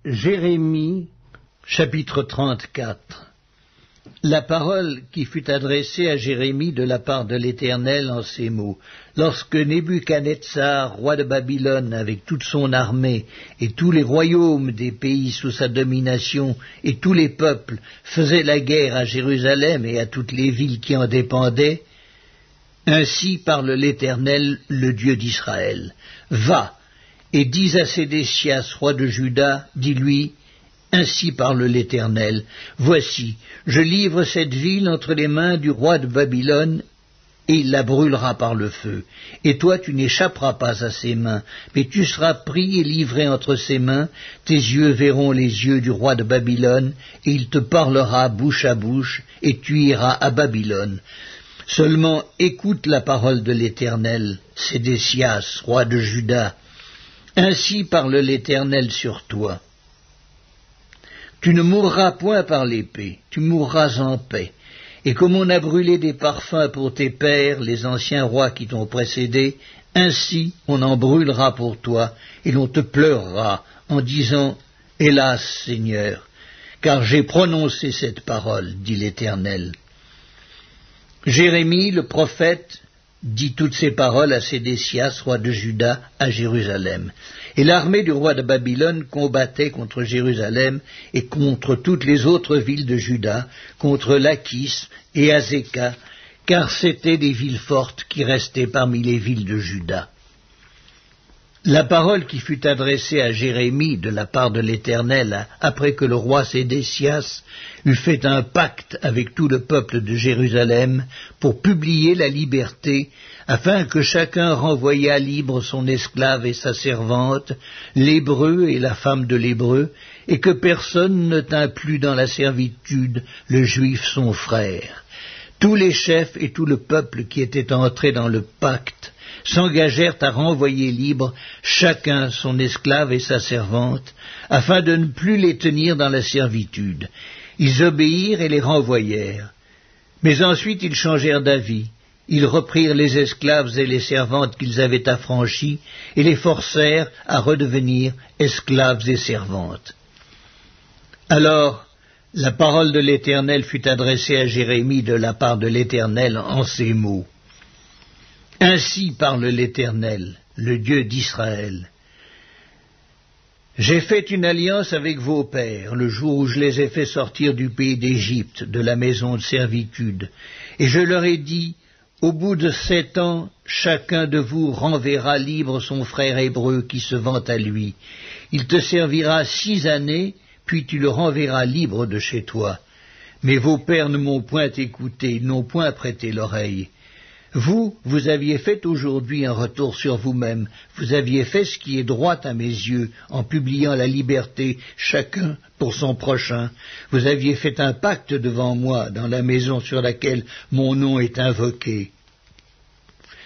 Jérémie, chapitre 34. La parole qui fut adressée à Jérémie de la part de l'Éternel en ces mots. Lorsque Nebuchadnezzar, roi de Babylone, avec toute son armée, et tous les royaumes des pays sous sa domination, et tous les peuples, faisaient la guerre à Jérusalem et à toutes les villes qui en dépendaient, ainsi parle l'Éternel, le Dieu d'Israël. Va, et dis à Sédécias, roi de Juda, dis-lui, ainsi parle l'Éternel, voici, je livre cette ville entre les mains du roi de Babylone, et il la brûlera par le feu. Et toi tu n'échapperas pas à ses mains, mais tu seras pris et livré entre ses mains, tes yeux verront les yeux du roi de Babylone, et il te parlera bouche à bouche, et tu iras à Babylone. Seulement écoute la parole de l'Éternel, Sédécias, roi de Juda. Ainsi parle l'Éternel sur toi. Tu ne mourras point par l'épée, tu mourras en paix. Et comme on a brûlé des parfums pour tes pères, les anciens rois qui t'ont précédé, ainsi on en brûlera pour toi, et l'on te pleurera, en disant, « Hélas, Seigneur, car j'ai prononcé cette parole, dit l'Éternel. » Jérémie, le prophète, dit toutes ces paroles à Sédécias, roi de Juda, à Jérusalem. Et l'armée du roi de Babylone combattait contre Jérusalem et contre toutes les autres villes de Juda, contre Lachis et Azéka, car c'étaient des villes fortes qui restaient parmi les villes de Juda. La parole qui fut adressée à Jérémie de la part de l'Éternel après que le roi Sédécias eut fait un pacte avec tout le peuple de Jérusalem pour publier la liberté, afin que chacun renvoyât libre son esclave et sa servante, l'Hébreu et la femme de l'Hébreu, et que personne ne tint plus dans la servitude le Juif son frère. Tous les chefs et tout le peuple qui étaient entrés dans le pacte s'engagèrent à renvoyer libre chacun son esclave et sa servante, afin de ne plus les tenir dans la servitude. Ils obéirent et les renvoyèrent. Mais ensuite ils changèrent d'avis. Ils reprirent les esclaves et les servantes qu'ils avaient affranchis et les forcèrent à redevenir esclaves et servantes. Alors, la parole de l'Éternel fut adressée à Jérémie de la part de l'Éternel en ces mots. Ainsi parle l'Éternel, le Dieu d'Israël. J'ai fait une alliance avec vos pères, le jour où je les ai fait sortir du pays d'Égypte, de la maison de servitude, et je leur ai dit, au bout de 7 ans, chacun de vous renverra libre son frère hébreu qui se vend à lui. Il te servira 6 années, puis tu le renverras libre de chez toi. Mais vos pères ne m'ont point écouté, ils n'ont point prêté l'oreille. Vous aviez fait aujourd'hui un retour sur vous-même, vous aviez fait ce qui est droit à mes yeux, en publiant la liberté, chacun pour son prochain. Vous aviez fait un pacte devant moi, dans la maison sur laquelle mon nom est invoqué.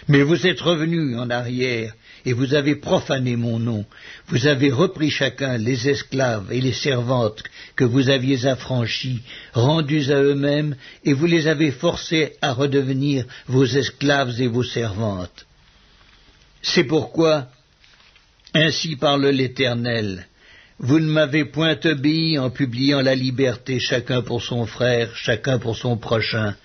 Mais vous êtes revenus en arrière, et vous avez profané mon nom. Vous avez repris chacun les esclaves et les servantes que vous aviez affranchis, rendus à eux-mêmes, et vous les avez forcés à redevenir vos esclaves et vos servantes. C'est pourquoi, ainsi parle l'Éternel, vous ne m'avez point obéi en publiant la liberté chacun pour son frère, chacun pour son prochain.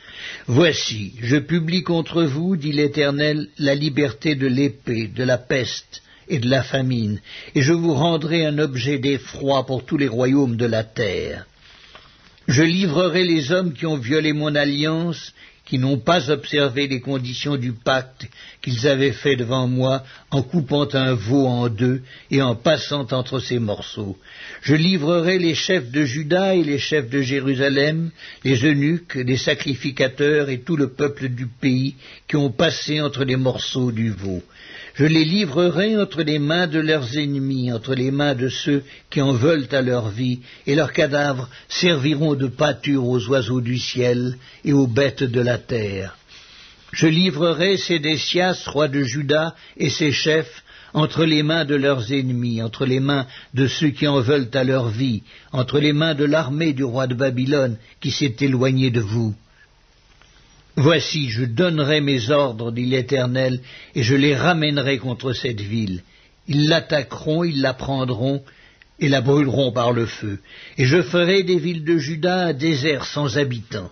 Voici, je publie contre vous, dit l'Éternel, la liberté de l'épée, de la peste et de la famine, et je vous rendrai un objet d'effroi pour tous les royaumes de la terre. Je livrerai les hommes qui ont violé mon alliance, qui n'ont pas observé les conditions du pacte qu'ils avaient fait devant moi en coupant un veau en deux et en passant entre ses morceaux. Je livrerai les chefs de Juda et les chefs de Jérusalem, les eunuques, les sacrificateurs et tout le peuple du pays qui ont passé entre les morceaux du veau. Je les livrerai entre les mains de leurs ennemis, entre les mains de ceux qui en veulent à leur vie, et leurs cadavres serviront de pâture aux oiseaux du ciel et aux bêtes de la terre. Je livrerai Sédécias, roi de Juda, et ses chefs entre les mains de leurs ennemis, entre les mains de ceux qui en veulent à leur vie, entre les mains de l'armée du roi de Babylone qui s'est éloigné de vous. Voici, je donnerai mes ordres, dit l'Éternel, et je les ramènerai contre cette ville. Ils l'attaqueront, ils la prendront, et la brûleront par le feu, et je ferai des villes de Juda un désert sans habitants.